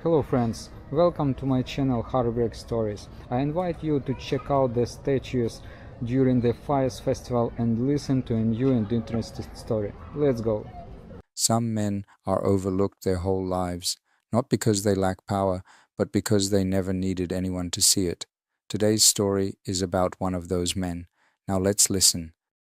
Hello friends, welcome to my channel Heartbreak Stories. I invite you to check out the statues during the Fires Festival and listen to a new and interesting story. Let's go! Some men are overlooked their whole lives, not because they lack power, but because they never needed anyone to see it. Today's story is about one of those men. Now let's listen.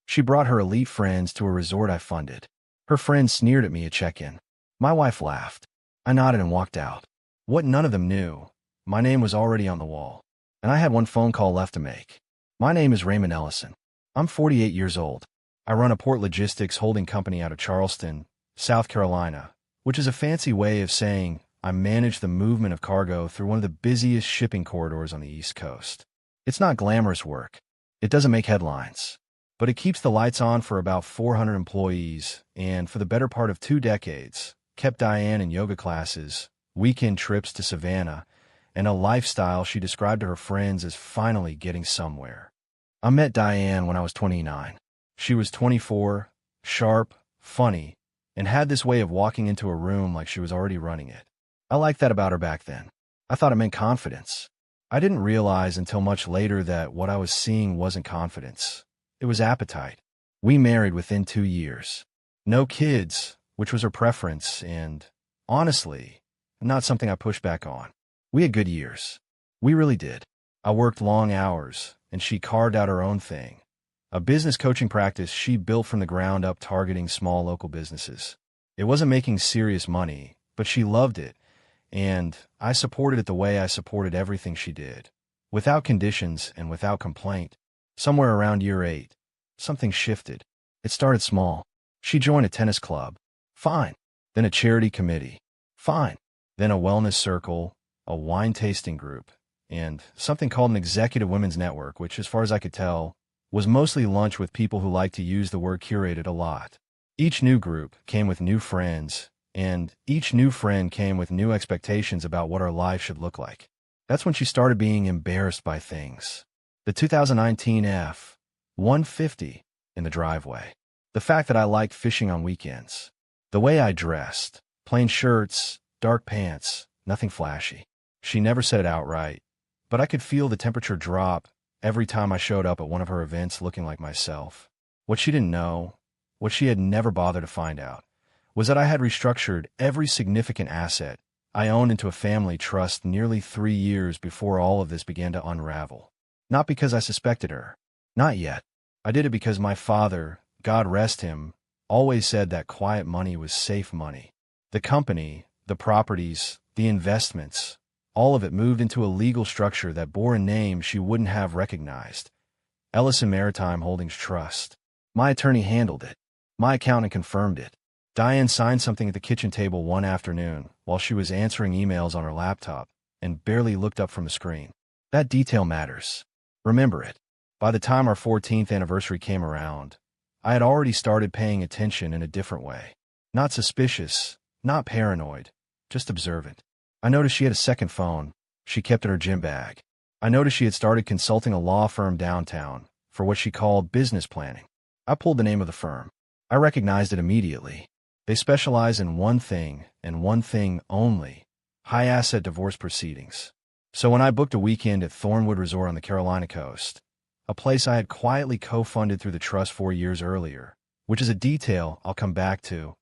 She brought her elite friends to a resort I funded. Her friends sneered at me at check-in. My wife laughed. I nodded and walked out. What none of them knew, my name was already on the wall, and I had one phone call left to make. My name is Raymond Ellison. I'm 48 years old. I run a port logistics holding company out of Charleston, South Carolina, which is a fancy way of saying I manage the movement of cargo through one of the busiest shipping corridors on the East Coast. It's not glamorous work. It doesn't make headlines, but it keeps the lights on for about 400 employees and, for the better part of 2 decades, kept Diane in yoga classes, weekend trips to Savannah, and a lifestyle she described to her friends as finally getting somewhere. I met Diane when I was 29. She was 24, sharp, funny, and had this way of walking into a room like she was already running it. I liked that about her back then. I thought it meant confidence. I didn't realize until much later that what I was seeing wasn't confidence. It was appetite. We married within 2 years. No kids, which was her preference, and, honestly, not something I pushed back on. We had good years. We really did. I worked long hours, and she carved out her own thing. A business coaching practice she built from the ground up targeting small local businesses. It wasn't making serious money, but she loved it, and I supported it the way I supported everything she did. Without conditions and without complaint. Somewhere around year 8, something shifted. It started small. She joined a tennis club. Fine. Then a charity committee. Fine. Then a wellness circle, a wine tasting group, and something called an executive women's network, which, as far as I could tell, was mostly lunch with people who like to use the word curated a lot. Each new group came with new friends, and each new friend came with new expectations about what our life should look like. That's when she started being embarrassed by things. The 2019 F-150 in the driveway. The fact that I liked fishing on weekends. The way I dressed. Plain shirts, dark pants, nothing flashy. She never said it outright, but I could feel the temperature drop every time I showed up at one of her events looking like myself. What she didn't know, what she had never bothered to find out, was that I had restructured every significant asset I owned into a family trust nearly 3 years before all of this began to unravel. Not because I suspected her. Not yet. I did it because my father, God rest him, always said that quiet money was safe money. The company, the properties, the investments, all of it moved into a legal structure that bore a name she wouldn't have recognized. Ellison Maritime Holdings Trust. My attorney handled it. My accountant confirmed it. Diane signed something at the kitchen table one afternoon while she was answering emails on her laptop and barely looked up from the screen. That detail matters. Remember it. By the time our 14th anniversary came around, I had already started paying attention in a different way. Not suspicious, not paranoid, just observant. I noticed she had a second phone she kept in her gym bag. I noticed she had started consulting a law firm downtown for what she called business planning. I pulled the name of the firm. I recognized it immediately. They specialize in one thing and one thing only: high-asset divorce proceedings. So when I booked a weekend at Thornwood Resort on the Carolina coast, a place I had quietly co-funded through the trust 4 years earlier, which is a detail I'll come back to,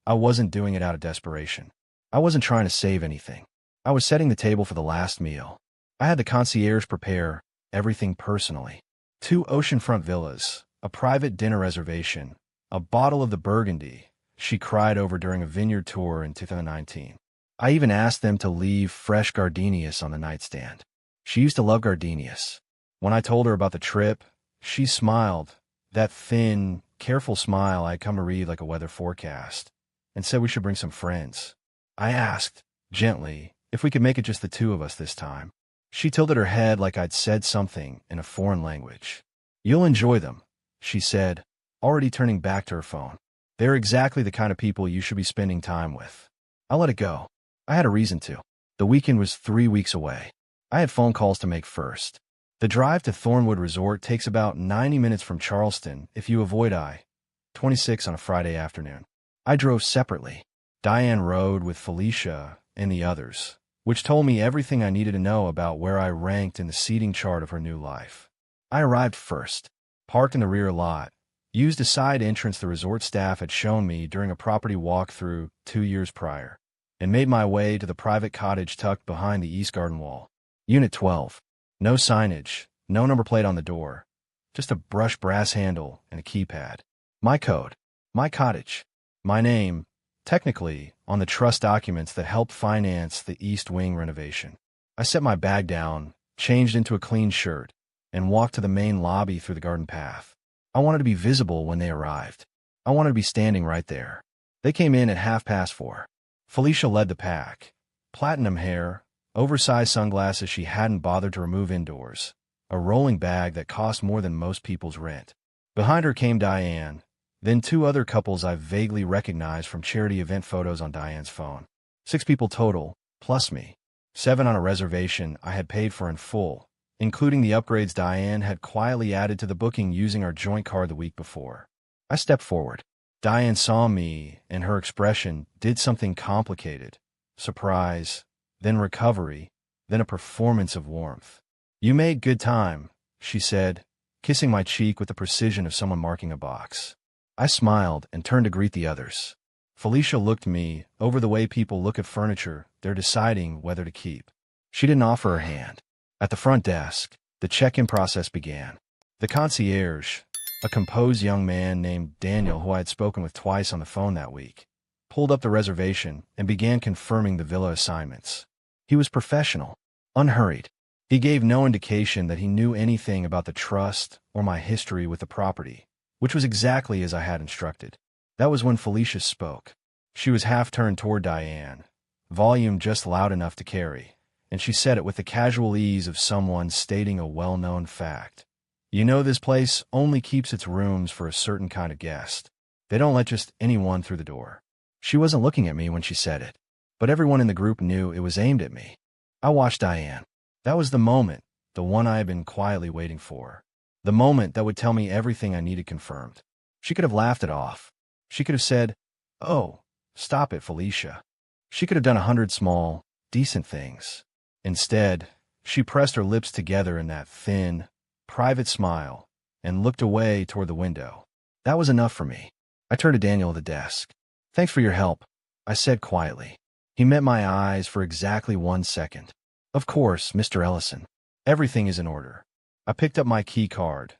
I wasn't doing it out of desperation. I wasn't trying to save anything. I was setting the table for the last meal. I had the concierge prepare everything personally. 2 oceanfront villas, a private dinner reservation, a bottle of the Burgundy she cried over during a vineyard tour in 2019. I even asked them to leave fresh gardenias on the nightstand. She used to love gardenias. When I told her about the trip, she smiled, that thin, careful smile I'd come to read like a weather forecast, and said we should bring some friends. I asked, gently, if we could make it just the 2 of us this time. She tilted her head like I'd said something in a foreign language. "You'll enjoy them," she said, already turning back to her phone. "They're exactly the kind of people you should be spending time with." I let it go. I had a reason to. The weekend was 3 weeks away. I had phone calls to make first. The drive to Thornwood Resort takes about 90 minutes from Charleston if you avoid I-26 on a Friday afternoon. I drove separately. Diane rode with Felicia and the others. which told me everything I needed to know about where I ranked in the seating chart of her new life. I arrived first, parked in the rear lot, used a side entrance the resort staff had shown me during a property walkthrough 2 years prior, and made my way to the private cottage tucked behind the east garden wall. Unit 12. No signage, no number plate on the door, just a brushed brass handle and a keypad. My code, my cottage, my name, technically, on the trust documents that helped finance the East Wing renovation. I set my bag down, changed into a clean shirt, and walked to the main lobby through the garden path. I wanted to be visible when they arrived. I wanted to be standing right there. They came in at 4:30. Felicia led the pack. Platinum hair, oversized sunglasses she hadn't bothered to remove indoors, a rolling bag that cost more than most people's rent. Behind her came Diane, then 2 other couples I vaguely recognized from charity event photos on Diane's phone. 6 people total, plus me. 7 on a reservation I had paid for in full, including the upgrades Diane had quietly added to the booking using our joint card the week before. I stepped forward. Diane saw me, and her expression did something complicated. Surprise, then recovery, then a performance of warmth. "You made good time," she said, kissing my cheek with the precision of someone marking a box. I smiled and turned to greet the others. Felicia looked me over the way people look at furniture they're deciding whether to keep. She didn't offer her hand. At the front desk, the check-in process began. The concierge, a composed young man named Daniel who I had spoken with twice on the phone that week, pulled up the reservation and began confirming the villa assignments. He was professional, unhurried. He gave no indication that he knew anything about the trust or my history with the property, which was exactly as I had instructed. That was when Felicia spoke. She was half-turned toward Diane, volume just loud enough to carry, and she said it with the casual ease of someone stating a well-known fact. "You know, this place only keeps its rooms for a certain kind of guest. They don't let just anyone through the door." She wasn't looking at me when she said it, but everyone in the group knew it was aimed at me. I watched Diane. That was the moment, the one I had been quietly waiting for. The moment that would tell me everything I needed confirmed. She could have laughed it off. She could have said, "Oh, stop it, Felicia." She could have done 100 small, decent things. Instead, she pressed her lips together in that thin, private smile and looked away toward the window. That was enough for me. I turned to Daniel at the desk. "Thanks for your help," I said quietly. He met my eyes for exactly 1 second. "Of course, Mr. Ellison. Everything is in order." I picked up my key card,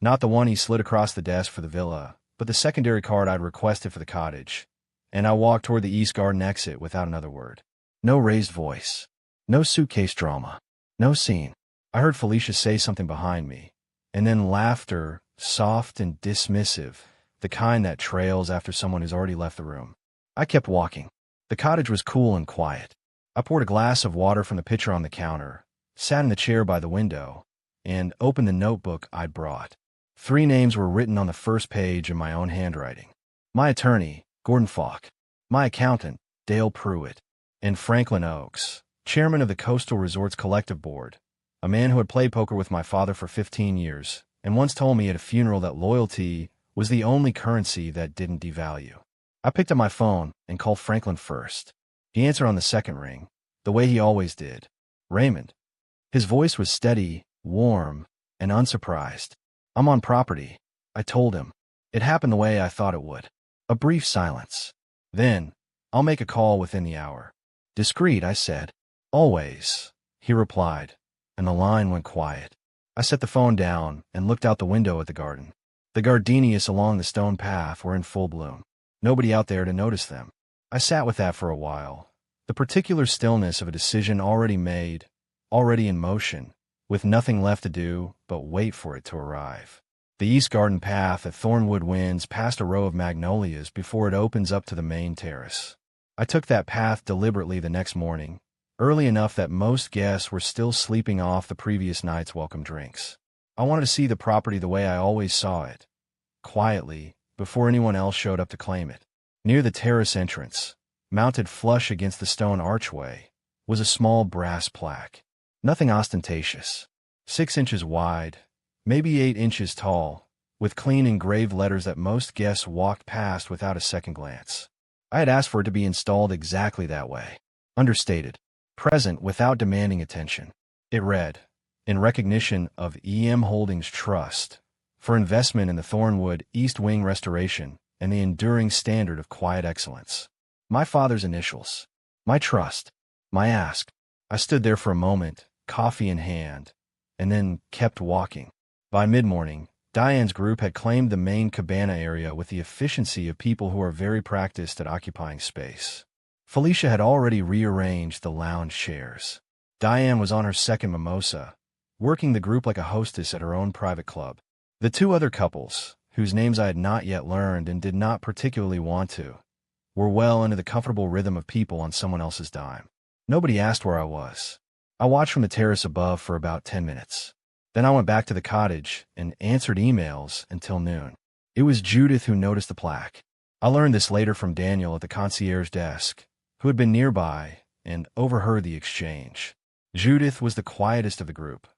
not the one he slid across the desk for the villa, but the secondary card I'd requested for the cottage, and I walked toward the East Garden exit without another word. No raised voice. No suitcase drama. No scene. I heard Felicia say something behind me, and then laughter, soft and dismissive, the kind that trails after someone who's already left the room. I kept walking. The cottage was cool and quiet. I poured a glass of water from the pitcher on the counter, sat in the chair by the window, and opened the notebook I'd brought. 3 names were written on the first page in my own handwriting. My attorney, Gordon Falk. My accountant, Dale Pruitt. And Franklin Oakes, chairman of the Coastal Resorts Collective Board, a man who had played poker with my father for 15 years, and once told me at a funeral that loyalty was the only currency that didn't devalue. I picked up my phone and called Franklin first. He answered on the second ring, the way he always did. "Raymond." His voice was steady, warm, and unsurprised. "I'm on property," I told him. It happened the way I thought it would. A brief silence. Then, "I'll make a call within the hour." "Discreet," I said. "Always," he replied, and the line went quiet. I set the phone down and looked out the window at the garden. The gardenias along the stone path were in full bloom. Nobody out there to notice them. I sat with that for a while. The particular stillness of a decision already made, already in motion, with nothing left to do but wait for it to arrive. The East Garden path at Thornwood winds past a row of magnolias before it opens up to the main terrace. I took that path deliberately the next morning, early enough that most guests were still sleeping off the previous night's welcome drinks. I wanted to see the property the way I always saw it, quietly, before anyone else showed up to claim it. Near the terrace entrance, mounted flush against the stone archway, was a small brass plaque. Nothing ostentatious. 6 inches wide, maybe 8 inches tall, with clean engraved letters that most guests walked past without a second glance. I had asked for it to be installed exactly that way. Understated. present without demanding attention. It read, "In recognition of EM Holdings Trust, for investment in the Thornwood East Wing restoration and the enduring standard of quiet excellence. My father's initials. My trust. My ask." I stood there for a moment, coffee in hand, and then kept walking. By mid-morning, Diane's group had claimed the main cabana area with the efficiency of people who are very practiced at occupying space. Felicia had already rearranged the lounge chairs. Diane was on her second mimosa, working the group like a hostess at her own private club. The two other couples, whose names I had not yet learned and did not particularly want to, were well into the comfortable rhythm of people on someone else's dime. Nobody asked where I was. I watched from the terrace above for about 10 minutes. Then I went back to the cottage and answered emails until noon. It was Judith who noticed the plaque. I learned this later from Daniel at the concierge desk, who had been nearby and overheard the exchange. Judith was the quietest of the group,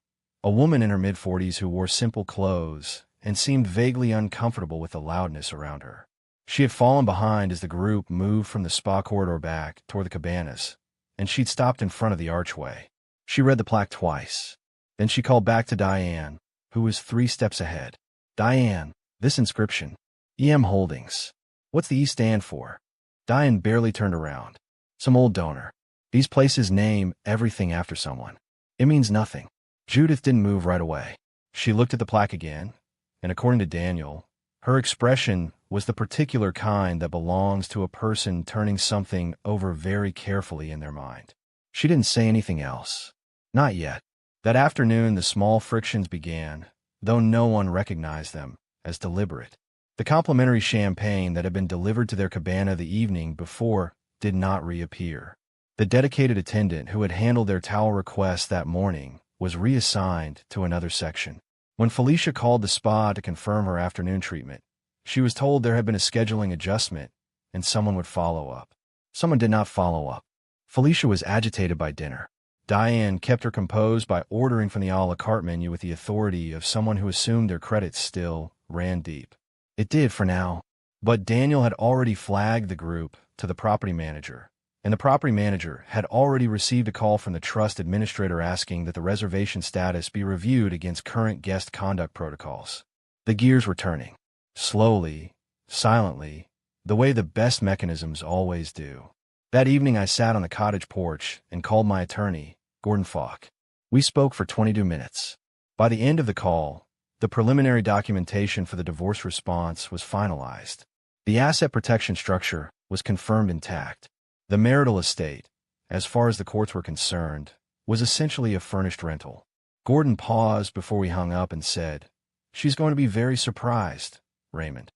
a woman in her mid-40s who wore simple clothes and seemed vaguely uncomfortable with the loudness around her. She had fallen behind as the group moved from the spa corridor back toward the cabanas, and she'd stopped in front of the archway. She read the plaque twice. Then she called back to Diane, who was 3 steps ahead. "Diane, this inscription. EM Holdings. What's the E stand for?" Diane barely turned around. "Some old donor. These places name everything after someone. It means nothing." Judith didn't move right away. She looked at the plaque again, and according to Daniel, her expression was the particular kind that belongs to a person turning something over very carefully in their mind. She didn't say anything else. Not yet. That afternoon, the small frictions began, though no one recognized them as deliberate. The complimentary champagne that had been delivered to their cabana the evening before did not reappear. The dedicated attendant who had handled their towel requests that morning was reassigned to another section. When Felicia called the spa to confirm her afternoon treatment, she was told there had been a scheduling adjustment and someone would follow up. Someone did not follow up. Felicia was agitated by dinner. Diane kept her composed by ordering from the a la carte menu with the authority of someone who assumed their credits still ran deep. It did for now, but Daniel had already flagged the group to the property manager, and the property manager had already received a call from the trust administrator asking that the reservation status be reviewed against current guest conduct protocols. The gears were turning. Slowly, silently, the way the best mechanisms always do. That evening I sat on the cottage porch and called my attorney, Gordon Falk. We spoke for 22 minutes. By the end of the call, the preliminary documentation for the divorce response was finalized. The asset protection structure was confirmed intact. The marital estate, as far as the courts were concerned, was essentially a furnished rental. Gordon paused before we hung up and said, "She's going to be very surprised, Raymond."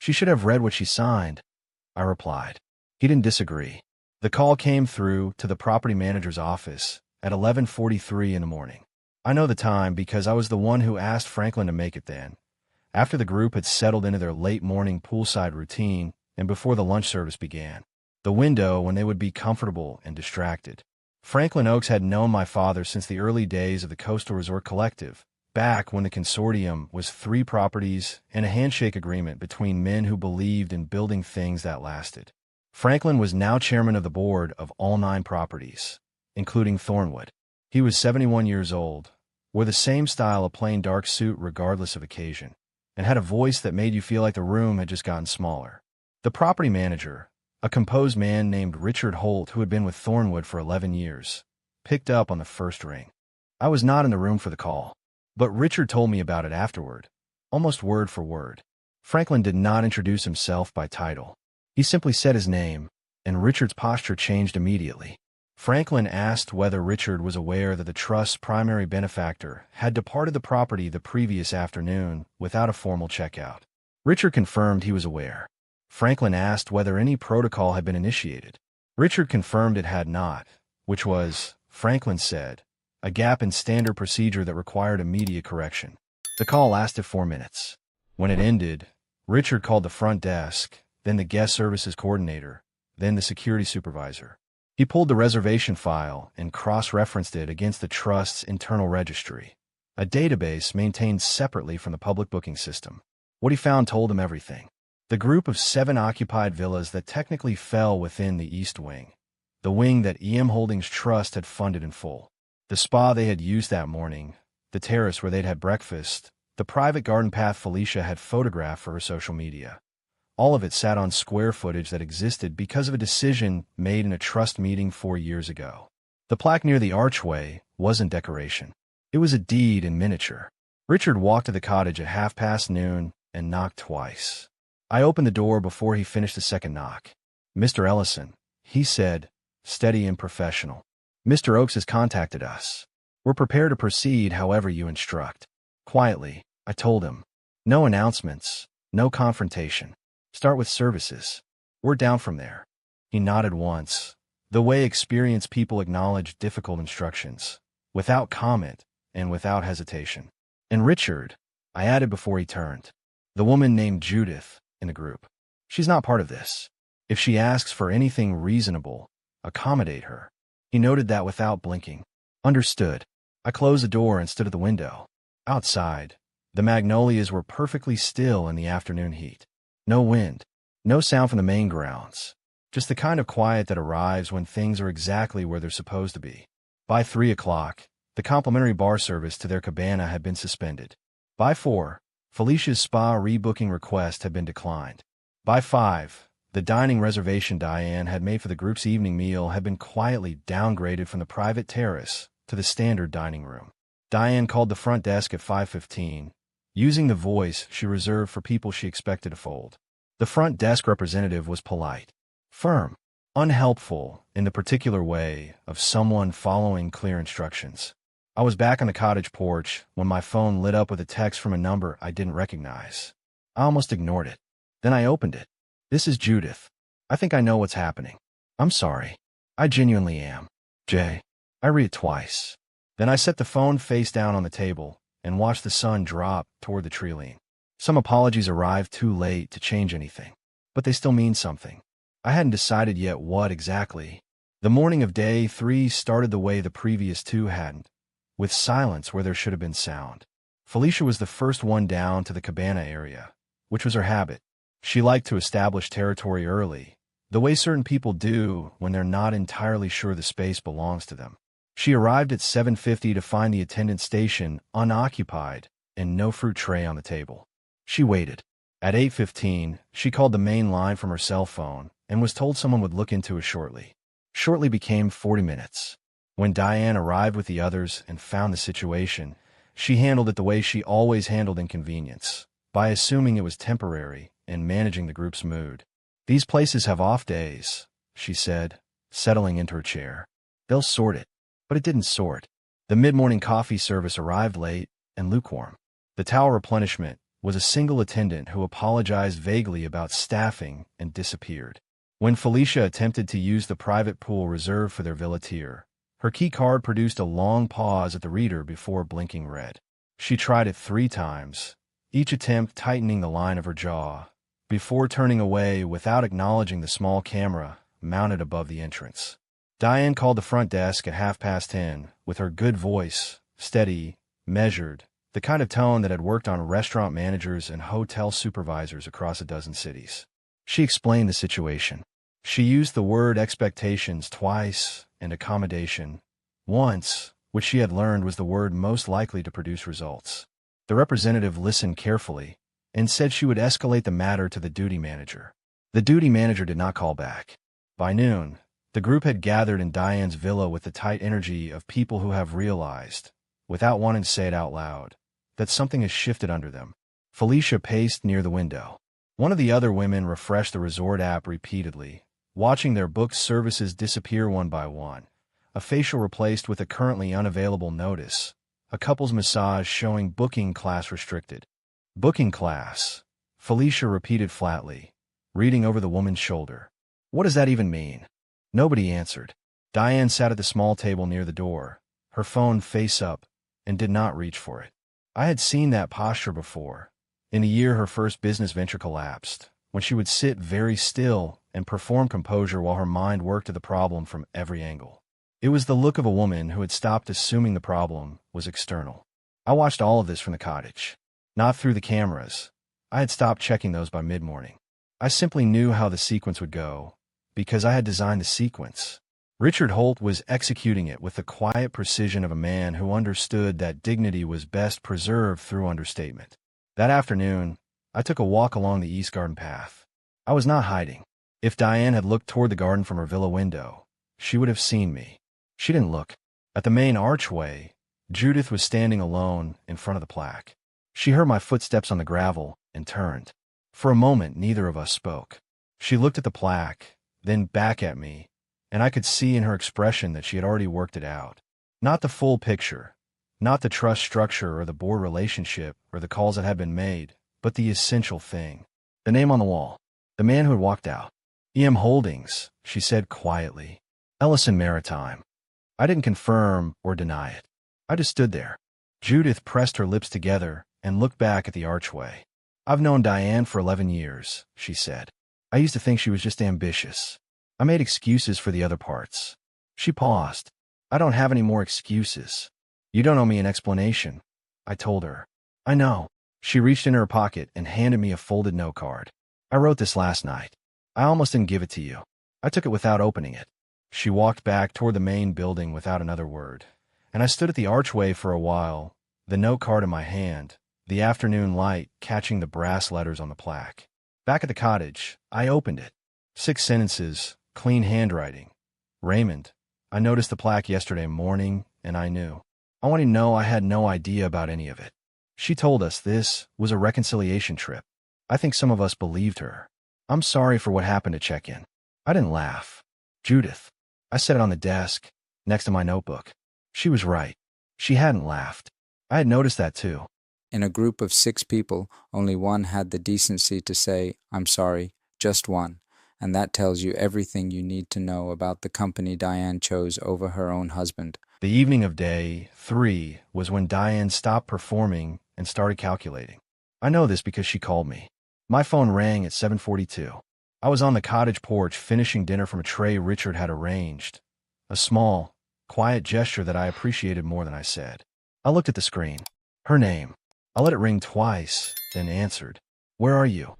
"She should have read what she signed," I replied. He didn't disagree. The call came through to the property manager's office at 11:43 in the morning. I know the time because I was the one who asked Franklin to make it then, after the group had settled into their late morning poolside routine and before the lunch service began, the window when they would be comfortable and distracted. Franklin Oaks had known my father since the early days of the Coastal Resort Collective, back when the consortium was 3 properties and a handshake agreement between men who believed in building things that lasted. Franklin was now chairman of the board of all 9 properties, including Thornwood. He was 71 years old, wore the same style of plain dark suit regardless of occasion, and had a voice that made you feel like the room had just gotten smaller. The property manager, a composed man named Richard Holt who had been with Thornwood for 11 years, picked up on the first ring. I was not in the room for the call, but Richard told me about it afterward, almost word for word. Franklin did not introduce himself by title. He simply said his name, and Richard's posture changed immediately. Franklin asked whether Richard was aware that the trust's primary benefactor had departed the property the previous afternoon without a formal checkout. Richard confirmed he was aware. Franklin asked whether any protocol had been initiated. Richard confirmed it had not, which was, Franklin said, a gap in standard procedure that required immediate correction. The call lasted 4 minutes. When it ended, Richard called the front desk, then the guest services coordinator, then the security supervisor. He pulled the reservation file and cross-referenced it against the trust's internal registry, a database maintained separately from the public booking system. What he found told him everything. The group of 7 occupied villas that technically fell within the East Wing, the wing that EM Holdings Trust had funded in full. The spa they had used that morning, the terrace where they'd had breakfast, the private garden path Felicia had photographed for her social media. All of it sat on square footage that existed because of a decision made in a trust meeting 4 years ago. The plaque near the archway wasn't decoration. It was a deed in miniature. Richard walked to the cottage at noon and knocked twice. I opened the door before he finished the second knock. "Mr. Ellison," he said, steady and professional. "Mr. Oakes has contacted us. We're prepared to proceed however you instruct." Quietly, I told him, "No announcements, no confrontation. Start with services. We're down from there." He nodded once, the way experienced people acknowledge difficult instructions, without comment and without hesitation. "And Richard," I added before he turned, "the woman named Judith in the group. She's not part of this. If she asks for anything reasonable, accommodate her." He noted that without blinking. "Understood." I closed the door and stood at the window. Outside, the magnolias were perfectly still in the afternoon heat. No wind, no sound from the main grounds, just the kind of quiet that arrives when things are exactly where they're supposed to be. By 3 o'clock, the complimentary bar service to their cabana had been suspended. By 4, Felicia's spa rebooking request had been declined. By 5, the dining reservation Diane had made for the group's evening meal had been quietly downgraded from the private terrace to the standard dining room. Diane called the front desk at 5:15, using the voice she reserved for people she expected to fold. The front desk representative was polite, firm, unhelpful in the particular way of someone following clear instructions. I was back on the cottage porch when my phone lit up with a text from a number I didn't recognize. I almost ignored it. Then I opened it. "This is Judith. I think I know what's happening. I'm sorry. I genuinely am. Jay." I read it twice. Then I set the phone face down on the table and watched the sun drop toward the tree line. Some apologies arrived too late to change anything, but they still mean something. I hadn't decided yet what exactly. The morning of day 3 started the way the previous 2 hadn't, with silence where there should have been sound. Felicia was the first one down to the cabana area, which was her habit. She liked to establish territory early, the way certain people do when they're not entirely sure the space belongs to them. She arrived at 7:50 to find the attendant station unoccupied and no fruit tray on the table. She waited. At 8:15, she called the main line from her cell phone and was told someone would look into it shortly. Shortly became 40 minutes. When Diane arrived with the others and found the situation, she handled it the way she always handled inconvenience, by assuming it was temporary and managing the group's mood. "These places have off days," she said, settling into her chair. "They'll sort it." But it didn't sort. The mid-morning coffee service arrived late and lukewarm. The towel replenishment was a single attendant who apologized vaguely about staffing and disappeared. When Felicia attempted to use the private pool reserved for their villeteer, her key card produced a long pause at the reader before blinking red. She tried it 3 times, each attempt tightening the line of her jaw, before turning away without acknowledging the small camera mounted above the entrance. Diane called the front desk at 10:30 with her good voice, steady, measured, the kind of tone that had worked on restaurant managers and hotel supervisors across a dozen cities. She explained the situation. She used the word expectations twice and accommodation once, which she had learned was the word most likely to produce results. The representative listened carefully and said she would escalate the matter to the duty manager. The duty manager did not call back. By noon, the group had gathered in Diane's villa with the tight energy of people who have realized, without wanting to say it out loud, that something has shifted under them. Felicia paced near the window. One of the other women refreshed the resort app repeatedly, watching their booked services disappear one by one, a facial replaced with a currently unavailable notice, a couple's massage showing booking class restricted. "Booking class," Felicia repeated flatly, reading over the woman's shoulder. "What does that even mean?" Nobody answered. Diane sat at the small table near the door, her phone face up, and did not reach for it. I had seen that posture before, in the year her first business venture collapsed, when she would sit very still and perform composure while her mind worked at the problem from every angle. It was the look of a woman who had stopped assuming the problem was external. I watched all of this from the cottage. Not through the cameras. I had stopped checking those by mid-morning. I simply knew how the sequence would go, because I had designed the sequence. Richard Holt was executing it with the quiet precision of a man who understood that dignity was best preserved through understatement. That afternoon, I took a walk along the East Garden path. I was not hiding. If Diane had looked toward the garden from her villa window, she would have seen me. She didn't look. At the main archway, Judith was standing alone in front of the plaque. She heard my footsteps on the gravel and turned. For a moment, neither of us spoke. She looked at the plaque, then back at me, and I could see in her expression that she had already worked it out. Not the full picture, not the trust structure or the board relationship or the calls that had been made, but the essential thing. The name on the wall. The man who had walked out. EM Holdings, she said quietly. Ellison Maritime. I didn't confirm or deny it. I just stood there. Judith pressed her lips together and looked back at the archway. I've known Diane for 11 years, she said. I used to think she was just ambitious. I made excuses for the other parts. She paused. I don't have any more excuses. You don't owe me an explanation, I told her. I know. She reached in her pocket and handed me a folded note card. I wrote this last night. I almost didn't give it to you. I took it without opening it. She walked back toward the main building without another word, and I stood at the archway for a while, the note card in my hand, the afternoon light catching the brass letters on the plaque. Back at the cottage, I opened it. 6 sentences, clean handwriting. Raymond, I noticed the plaque yesterday morning, and I knew. I want you to know I had no idea about any of it. She told us this was a reconciliation trip. I think some of us believed her. I'm sorry for what happened at check-in. I didn't laugh. Judith. I set it on the desk, next to my notebook. She was right. She hadn't laughed. I had noticed that too. In a group of 6 people, only one had the decency to say, "I'm sorry," just one, and that tells you everything you need to know about the company Diane chose over her own husband. The evening of day 3 was when Diane stopped performing and started calculating. I know this because she called me. My phone rang at 7:42. I was on the cottage porch finishing dinner from a tray Richard had arranged. A small, quiet gesture that I appreciated more than I said. I looked at the screen. Her name. I let it ring twice, then answered. Where are you?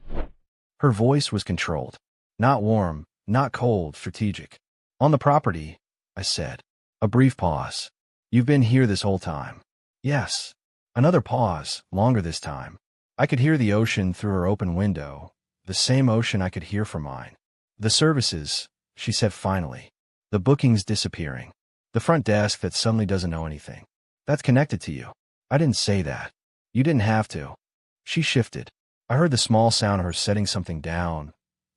Her voice was controlled. Not warm, not cold, strategic. On the property, I said. A brief pause. You've been here this whole time. Yes. Another pause, longer this time. I could hear the ocean through her open window, the same ocean I could hear from mine. The services, she said finally. The bookings disappearing. The front desk that suddenly doesn't know anything. That's connected to you. I didn't say that. You didn't have to. She shifted. I heard the small sound of her setting something down.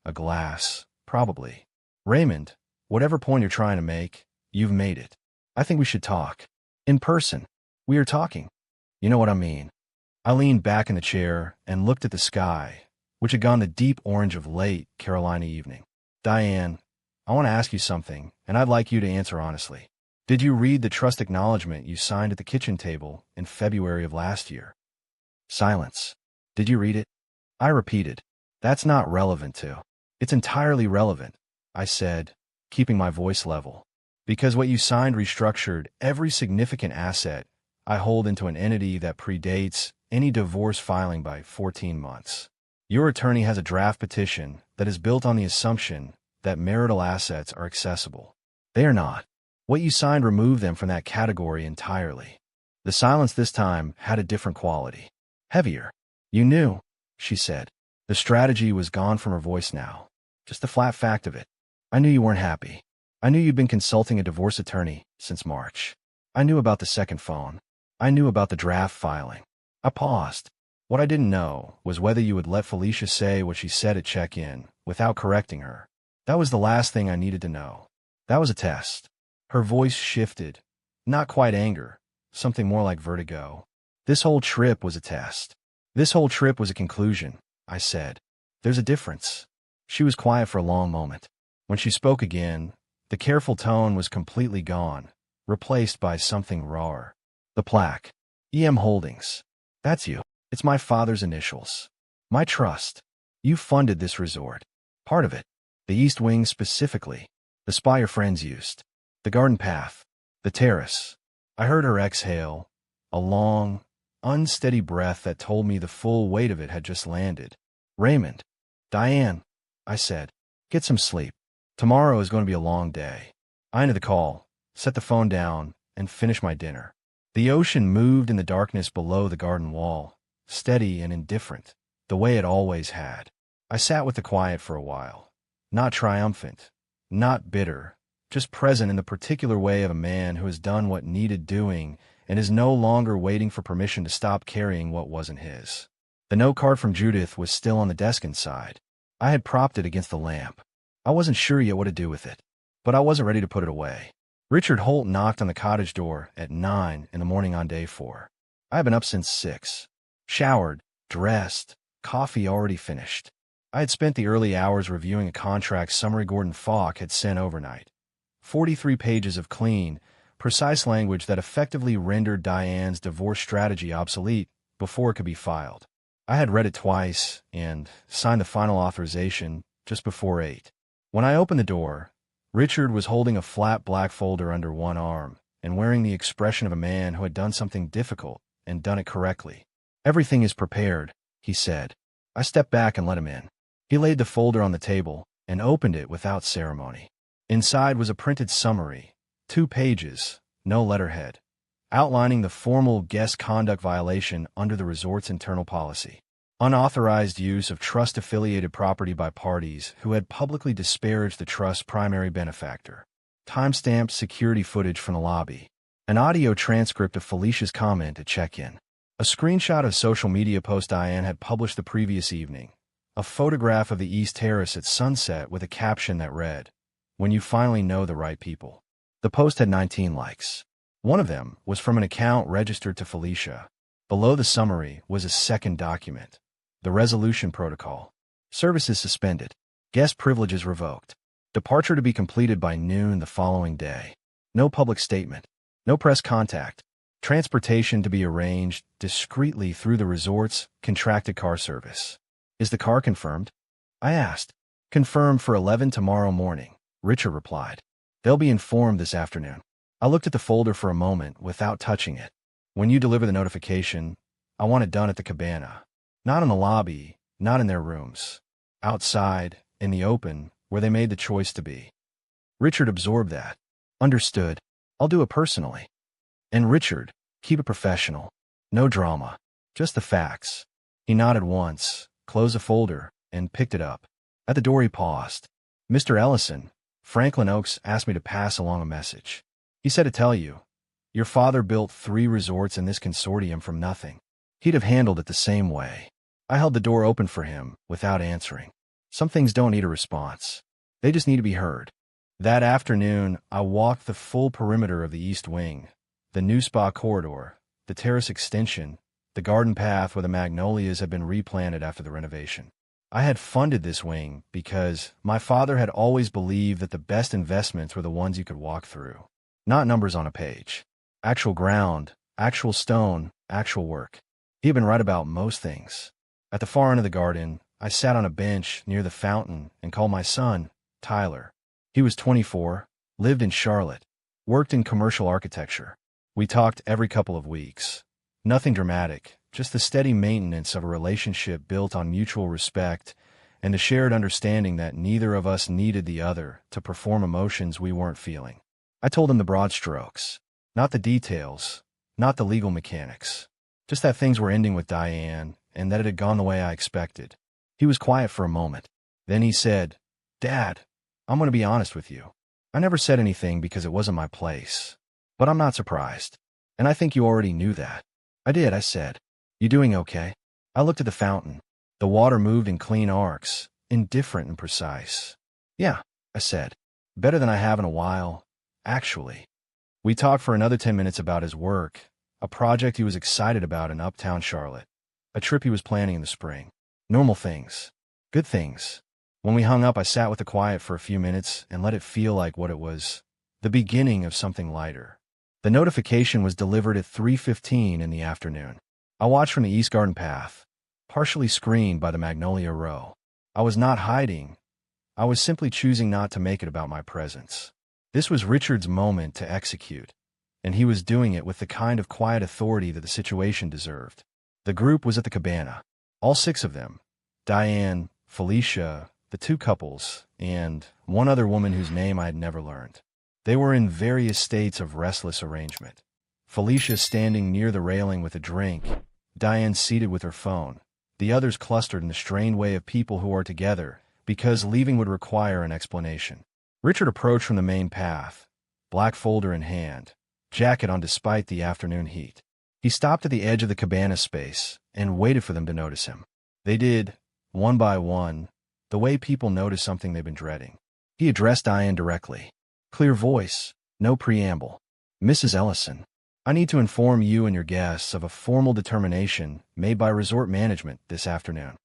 A glass, probably. Raymond, whatever point you're trying to make, you've made it. I think we should talk. In person. We are talking. You know what I mean. I leaned back in the chair and looked at the sky, which had gone the deep orange of late Carolina evening. Diane, I want to ask you something, and I'd like you to answer honestly. Did you read the trust acknowledgement you signed at the kitchen table in February of last year? Silence. Did you read it? I repeated. That's not relevant to. It's entirely relevant, I said, keeping my voice level. Because what you signed restructured every significant asset I hold into an entity that predates any divorce filing by 14 months. Your attorney has a draft petition that is built on the assumption that marital assets are accessible. They are not. What you signed removed them from that category entirely. The silence this time had a different quality. Heavier. You knew, she said. The strategy was gone from her voice now. Just the flat fact of it. I knew you weren't happy. I knew you'd been consulting a divorce attorney since March. I knew about the second phone. I knew about the draft filing. I paused. What I didn't know was whether you would let Felicia say what she said at check-in without correcting her. That was the last thing I needed to know. That was a test. Her voice shifted. Not quite anger. Something more like vertigo. This whole trip was a test. This whole trip was a conclusion, I said. There's a difference. She was quiet for a long moment. When she spoke again, the careful tone was completely gone, replaced by something rawer. The plaque. EM Holdings. That's you. It's my father's initials. My trust. You funded this resort. Part of it. The East Wing specifically. The spa your friends used. The garden path. The terrace. I heard her exhale. A long, unsteady breath that told me the full weight of it had just landed. Raymond. Diane. I said. Get some sleep. Tomorrow is going to be a long day. I ended the call, set the phone down, and finished my dinner. The ocean moved in the darkness below the garden wall, steady and indifferent, the way it always had. I sat with the quiet for a while, not triumphant, not bitter, just present in the particular way of a man who has done what needed doing and is no longer waiting for permission to stop carrying what wasn't his. The note card from Judith was still on the desk inside. I had propped it against the lamp. I wasn't sure yet what to do with it, but I wasn't ready to put it away. Richard Holt knocked on the cottage door at 9 in the morning on day 4. I had been up since 6. Showered, dressed, coffee already finished. I had spent the early hours reviewing a contract Summary Gordon Falk had sent overnight. 43 pages of clean, precise language that effectively rendered Diane's divorce strategy obsolete before it could be filed. I had read it twice and signed the final authorization just before 8. When I opened the door, Richard was holding a flat black folder under one arm and wearing the expression of a man who had done something difficult and done it correctly. "Everything is prepared," he said. I stepped back and let him in. He laid the folder on the table and opened it without ceremony. Inside was a printed summary, 2 pages, no letterhead, outlining the formal guest conduct violation under the resort's internal policy. Unauthorized use of trust-affiliated property by parties who had publicly disparaged the trust's primary benefactor. Timestamped security footage from the lobby. An audio transcript of Felicia's comment at check-in. A screenshot of social media post Diane had published the previous evening. A photograph of the East Terrace at sunset with a caption that read, "When you finally know the right people." The post had 19 likes. One of them was from an account registered to Felicia. Below the summary was a second document. The resolution protocol. Services suspended. Guest privileges revoked. Departure to be completed by noon the following day. No public statement. No press contact. Transportation to be arranged discreetly through the resort's contracted car service. "Is the car confirmed?" I asked. "Confirmed for 11 tomorrow morning," Richard replied. "They'll be informed this afternoon." I looked at the folder for a moment without touching it. "When you deliver the notification, I want it done at the cabana. Not in the lobby, not in their rooms. Outside, in the open, where they made the choice to be." Richard absorbed that. "Understood. I'll do it personally." "And Richard, keep it professional. No drama. Just the facts." He nodded once, closed the folder, and picked it up. At the door he paused. "Mr. Ellison, Franklin Oaks asked me to pass along a message. He said to tell you, your father built 3 resorts in this consortium from nothing. He'd have handled it the same way." I held the door open for him without answering. Some things don't need a response. They just need to be heard. That afternoon, I walked the full perimeter of the East Wing, the new spa corridor, the terrace extension, the garden path where the magnolias had been replanted after the renovation. I had funded this wing because my father had always believed that the best investments were the ones you could walk through. Not numbers on a page. Actual ground, actual stone, actual work. He had been right about most things. At the far end of the garden, I sat on a bench near the fountain and called my son, Tyler. He was 24, lived in Charlotte, worked in commercial architecture. We talked every couple of weeks. Nothing dramatic, just the steady maintenance of a relationship built on mutual respect and the shared understanding that neither of us needed the other to perform emotions we weren't feeling. I told him the broad strokes, not the details, not the legal mechanics, just that things were ending with Diane and that it had gone the way I expected. He was quiet for a moment. Then he said, "Dad, I'm going to be honest with you. I never said anything because it wasn't my place. But I'm not surprised. And I think you already knew that." "I did," I said. "You doing okay?" I looked at the fountain. The water moved in clean arcs, indifferent and precise. "Yeah," I said. "Better than I have in a while, actually." We talked for another 10 minutes about his work, a project he was excited about in uptown Charlotte, a trip he was planning in the spring. Normal things. Good things. When we hung up, I sat with the quiet for a few minutes and let it feel like what it was, the beginning of something lighter. The notification was delivered at 3:15 in the afternoon. I watched from the East Garden path, partially screened by the Magnolia Row. I was not hiding. I was simply choosing not to make it about my presence. This was Richard's moment to execute, and he was doing it with the kind of quiet authority that the situation deserved. The group was at the cabana. All 6 of them. Diane, Felicia, the 2 couples, and one other woman whose name I had never learned. They were in various states of restless arrangement. Felicia standing near the railing with a drink, Diane seated with her phone, the others clustered in the strained way of people who are together because leaving would require an explanation. Richard approached from the main path, black folder in hand, jacket on despite the afternoon heat. He stopped at the edge of the cabana space and waited for them to notice him. They did, one by one, the way people notice something they've been dreading. He addressed Diane directly. Clear voice, no preamble. Mrs. Ellison, I need to inform you and your guests of a formal determination made by resort management this afternoon.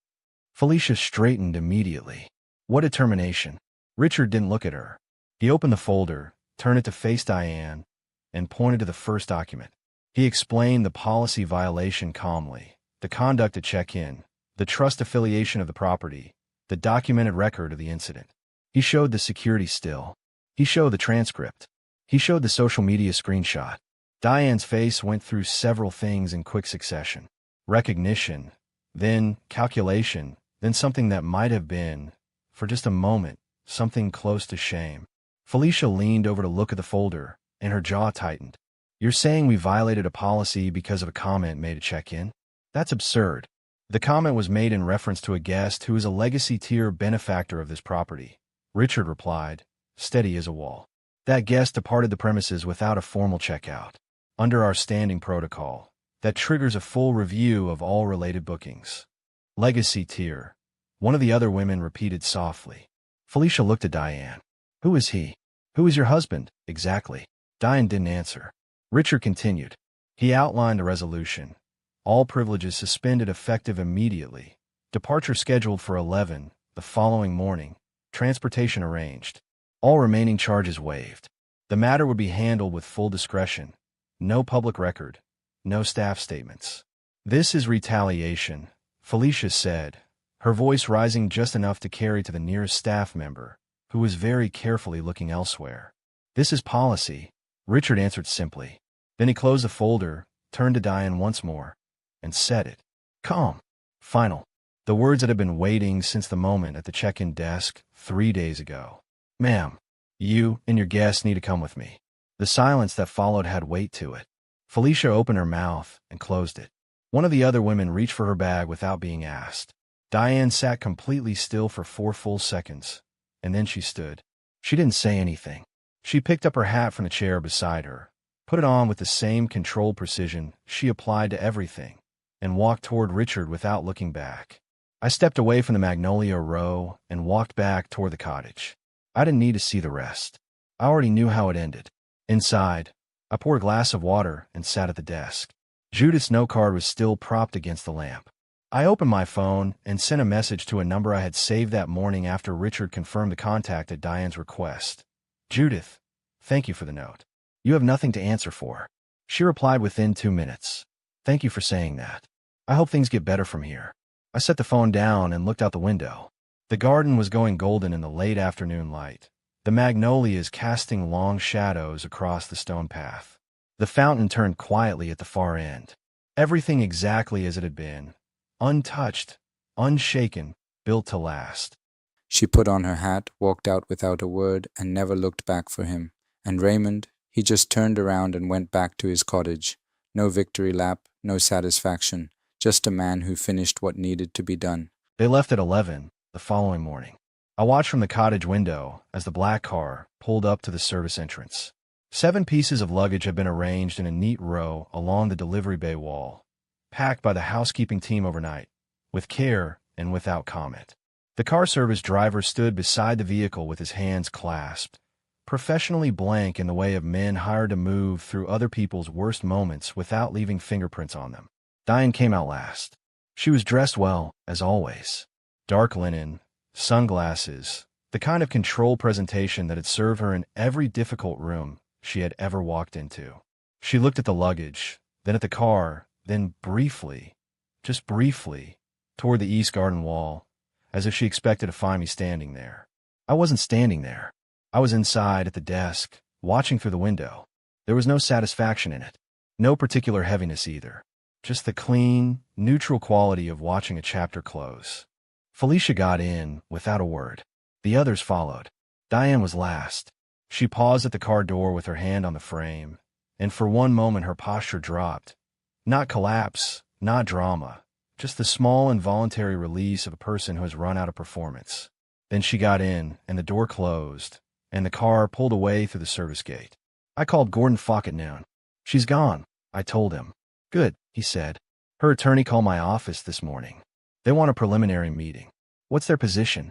Felicia straightened immediately. What determination? Richard didn't look at her. He opened the folder, turned it to face Diane, and pointed to the first document. He explained the policy violation calmly, the conduct to check-in, the trust affiliation of the property, the documented record of the incident. He showed the security still. He showed the transcript. He showed the social media screenshot. Diane's face went through several things in quick succession. Recognition, then calculation, then something that might have been, for just a moment, something close to shame. Felicia leaned over to look at the folder, and her jaw tightened. You're saying we violated a policy because of a comment made at check-in? That's absurd. The comment was made in reference to a guest who is a legacy-tier benefactor of this property. Richard replied, steady as a wall. That guest departed the premises without a formal checkout. Under our standing protocol, that triggers a full review of all related bookings. Legacy tier. One of the other women repeated softly. Felicia looked at Diane. Who is he? Who is your husband, exactly? Diane didn't answer. Richard continued. He outlined a resolution. All privileges suspended effective immediately. Departure scheduled for 11 the following morning. Transportation arranged. All remaining charges waived. The matter would be handled with full discretion. No public record. No staff statements. This is retaliation, Felicia said, her voice rising just enough to carry to the nearest staff member, who was very carefully looking elsewhere. This is policy, Richard answered simply. Then he closed the folder, turned to Diane once more, and said it. Calm. Final. The words that had been waiting since the moment at the check-in desk 3 days ago. Ma'am, you and your guests need to come with me. The silence that followed had weight to it. Felicia opened her mouth and closed it. One of the other women reached for her bag without being asked. Diane sat completely still for 4 full seconds, and then she stood. She didn't say anything. She picked up her hat from the chair beside her, put it on with the same controlled precision she applied to everything, and walked toward Richard without looking back. I stepped away from the magnolia row and walked back toward the cottage. I didn't need to see the rest. I already knew how it ended. Inside, I poured a glass of water and sat at the desk. Judith's note card was still propped against the lamp. I opened my phone and sent a message to a number I had saved that morning after Richard confirmed the contact at Diane's request. Judith, thank you for the note. You have nothing to answer for. She replied within 2 minutes. Thank you for saying that. I hope things get better from here. I set the phone down and looked out the window. The garden was going golden in the late afternoon light. The magnolias casting long shadows across the stone path. The fountain turned quietly at the far end. Everything exactly as it had been. Untouched, unshaken, built to last. She put on her hat, walked out without a word, and never looked back for him. And Raymond, he just turned around and went back to his cottage. No victory lap, no satisfaction, just a man who finished what needed to be done. They left at 11 the following morning. I watched from the cottage window as the black car pulled up to the service entrance. 7 pieces of luggage had been arranged in a neat row along the delivery bay wall, packed by the housekeeping team overnight, with care and without comment. The car service driver stood beside the vehicle with his hands clasped, professionally blank in the way of men hired to move through other people's worst moments without leaving fingerprints on them. Diane came out last. She was dressed well, as always. Dark linen, sunglasses, the kind of controlled presentation that had served her in every difficult room she had ever walked into. She looked at the luggage, then at the car, then briefly, just briefly, toward the east garden wall, as if she expected to find me standing there. I wasn't standing there. I was inside at the desk, watching through the window. There was no satisfaction in it. No particular heaviness either. Just the clean, neutral quality of watching a chapter close. Felicia got in without a word. The others followed. Diane was last. She paused at the car door with her hand on the frame, and for one moment her posture dropped. Not collapse, not drama, just the small involuntary release of a person who has run out of performance. Then she got in, and the door closed, and the car pulled away through the service gate. I called Gordon Falk at noon. "She's gone," I told him. "Good," he said. "Her attorney called my office this morning. They want a preliminary meeting." "What's their position?"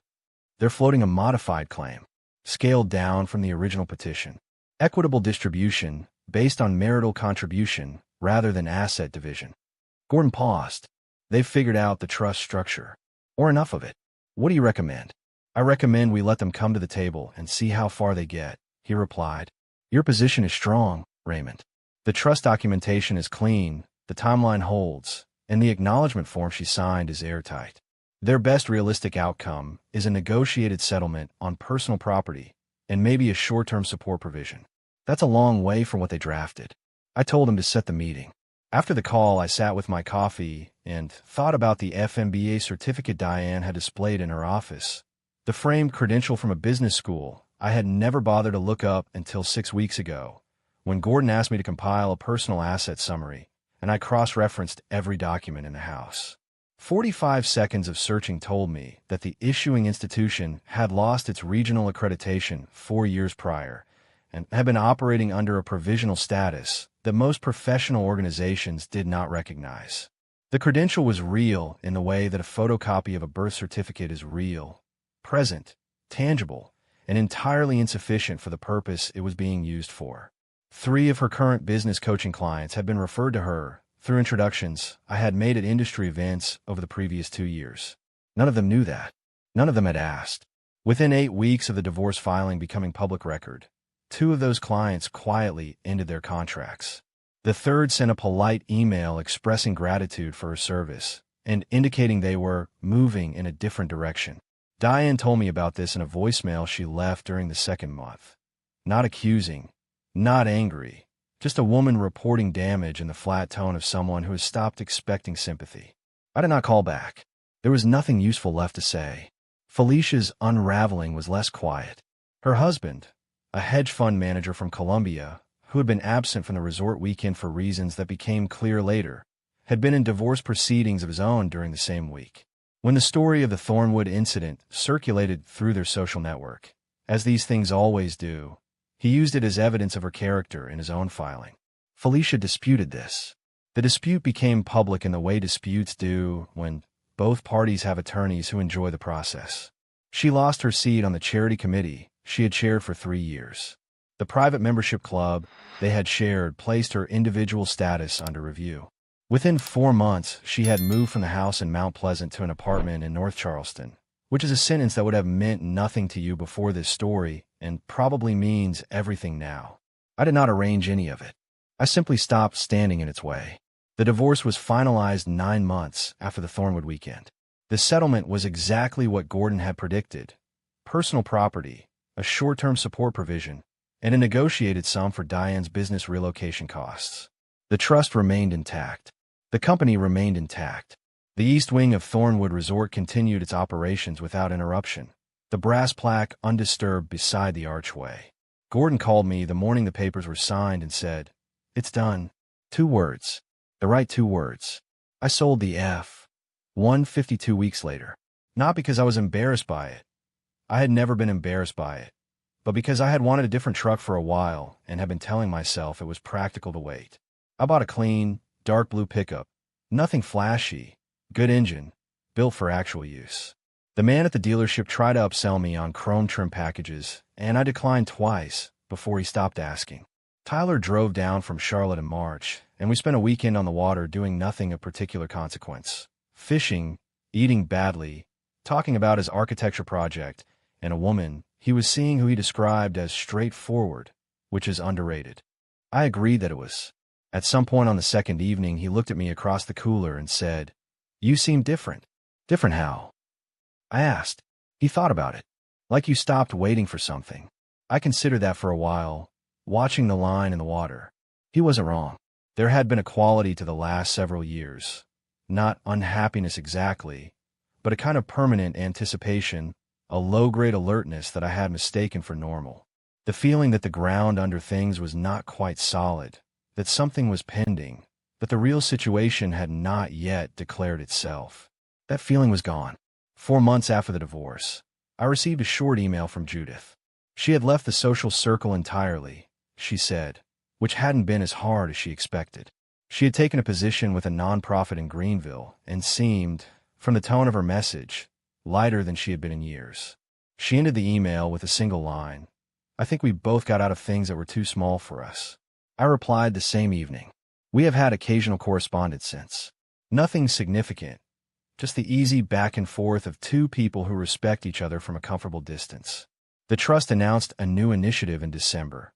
"They're floating a modified claim, scaled down from the original petition. Equitable distribution, based on marital contribution, rather than asset division." Gordon paused. "They've figured out the trust structure, or enough of it. What do you recommend?" "I recommend we let them come to the table and see how far they get," he replied. "Your position is strong, Raymond. The trust documentation is clean, the timeline holds, and the acknowledgement form she signed is airtight. Their best realistic outcome is a negotiated settlement on personal property and maybe a short-term support provision. That's a long way from what they drafted." I told him to set the meeting. After the call, I sat with my coffee and thought about the FMBA certificate Diane had displayed in her office. The framed credential from a business school I had never bothered to look up until 6 weeks ago, when Gordon asked me to compile a personal asset summary, and I cross-referenced every document in the house. 45 seconds of searching told me that the issuing institution had lost its regional accreditation 4 years prior and had been operating under a provisional status that most professional organizations did not recognize. The credential was real in the way that a photocopy of a birth certificate is real, present, tangible, and entirely insufficient for the purpose it was being used for. 3 of her current business coaching clients had been referred to her through introductions I had made at industry events over the previous 2 years. None of them knew that. None of them had asked. Within 8 weeks of the divorce filing becoming public record, 2 of those clients quietly ended their contracts. The third sent a polite email expressing gratitude for her service and indicating they were moving in a different direction. Diane told me about this in a voicemail she left during the second month. Not accusing, not angry, just a woman reporting damage in the flat tone of someone who has stopped expecting sympathy. I did not call back. There was nothing useful left to say. Felicia's unraveling was less quiet. Her husband, a hedge fund manager from Colombia, who had been absent from the resort weekend for reasons that became clear later, had been in divorce proceedings of his own during the same week. When the story of the Thornwood incident circulated through their social network, as these things always do, he used it as evidence of her character in his own filing. Felicia disputed this. The dispute became public in the way disputes do when both parties have attorneys who enjoy the process. She lost her seat on the charity committee she had chaired for 3 years. The private membership club they had shared placed her individual status under review. Within 4 months, she had moved from the house in Mount Pleasant to an apartment in North Charleston, which is a sentence that would have meant nothing to you before this story and probably means everything now. I did not arrange any of it. I simply stopped standing in its way. The divorce was finalized 9 months after the Thornwood weekend. The settlement was exactly what Gordon had predicted: personal property, a short-term support provision, and a negotiated sum for Diane's business relocation costs. The trust remained intact. The company remained intact. The east wing of Thornwood Resort continued its operations without interruption, the brass plaque undisturbed beside the archway. Gordon called me the morning the papers were signed and said, "It's done." 2 words. The right 2 words. I sold the F-152 weeks later. Not because I was embarrassed by it. I had never been embarrassed by it. But because I had wanted a different truck for a while and had been telling myself it was practical to wait. I bought a clean, dark blue pickup. Nothing flashy. Good engine. Built for actual use. The man at the dealership tried to upsell me on chrome trim packages, and I declined twice before he stopped asking. Tyler drove down from Charlotte in March, and we spent a weekend on the water doing nothing of particular consequence. Fishing, eating badly, talking about his architecture project, and a woman he was seeing who he described as straightforward, which is underrated. I agreed that it was. At some point on the second evening, he looked at me across the cooler and said, "You seem different." "Different how?" I asked. He thought about it. "Like you stopped waiting for something." I considered that for a while, watching the line in the water. He wasn't wrong. There had been a quality to the last several years. Not unhappiness exactly, but a kind of permanent anticipation, a low-grade alertness that I had mistaken for normal. The feeling that the ground under things was not quite solid, that something was pending, that the real situation had not yet declared itself. That feeling was gone. 4 months after the divorce, I received a short email from Judith. She had left the social circle entirely, she said, which hadn't been as hard as she expected. She had taken a position with a nonprofit in Greenville and seemed, from the tone of her message, lighter than she had been in years. She ended the email with a single line, "I think we both got out of things that were too small for us." I replied the same evening. We have had occasional correspondence since. Nothing significant, just the easy back and forth of two people who respect each other from a comfortable distance. The Trust announced a new initiative in December,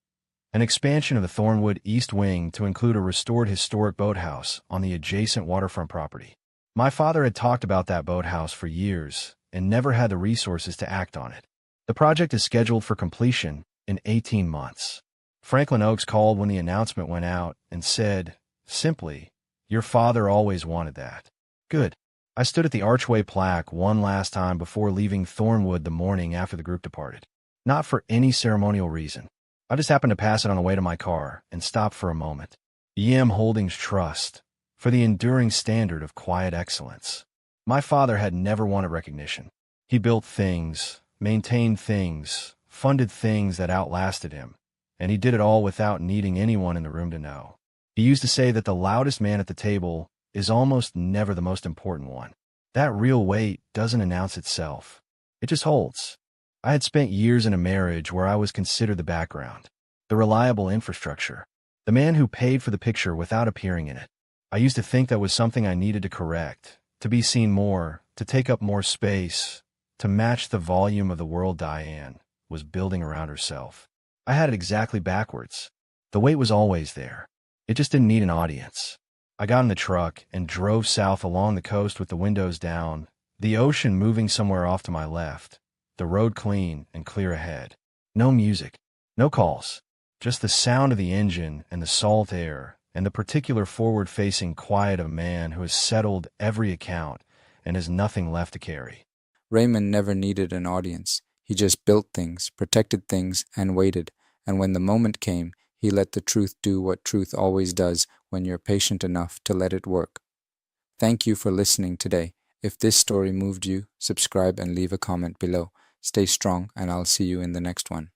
an expansion of the Thornwood East Wing to include a restored historic boathouse on the adjacent waterfront property. My father had talked about that boathouse for years and never had the resources to act on it. The project is scheduled for completion in 18 months. Franklin Oaks called when the announcement went out and said, simply, "Your father always wanted that." Good. I stood at the archway plaque one last time before leaving Thornwood the morning after the group departed. Not for any ceremonial reason. I just happened to pass it on the way to my car and stopped for a moment. YM Holdings Trust, for the enduring standard of quiet excellence. My father had never wanted recognition. He built things, maintained things, funded things that outlasted him, and he did it all without needing anyone in the room to know. He used to say that the loudest man at the table is almost never the most important one. That real weight doesn't announce itself. It just holds. I had spent years in a marriage where I was considered the background, the reliable infrastructure, the man who paid for the picture without appearing in it. I used to think that was something I needed to correct, to be seen more, to take up more space, to match the volume of the world Diane was building around herself. I had it exactly backwards. The weight was always there. It just didn't need an audience. I got in the truck and drove south along the coast with the windows down, the ocean moving somewhere off to my left, the road clean and clear ahead. No music, no calls, just the sound of the engine and the salt air and the particular forward-facing quiet of a man who has settled every account and has nothing left to carry. Raymond never needed an audience. He just built things, protected things, and waited. And when the moment came, he let the truth do what truth always does when you're patient enough to let it work. Thank you for listening today. If this story moved you, subscribe and leave a comment below. Stay strong, and I'll see you in the next one.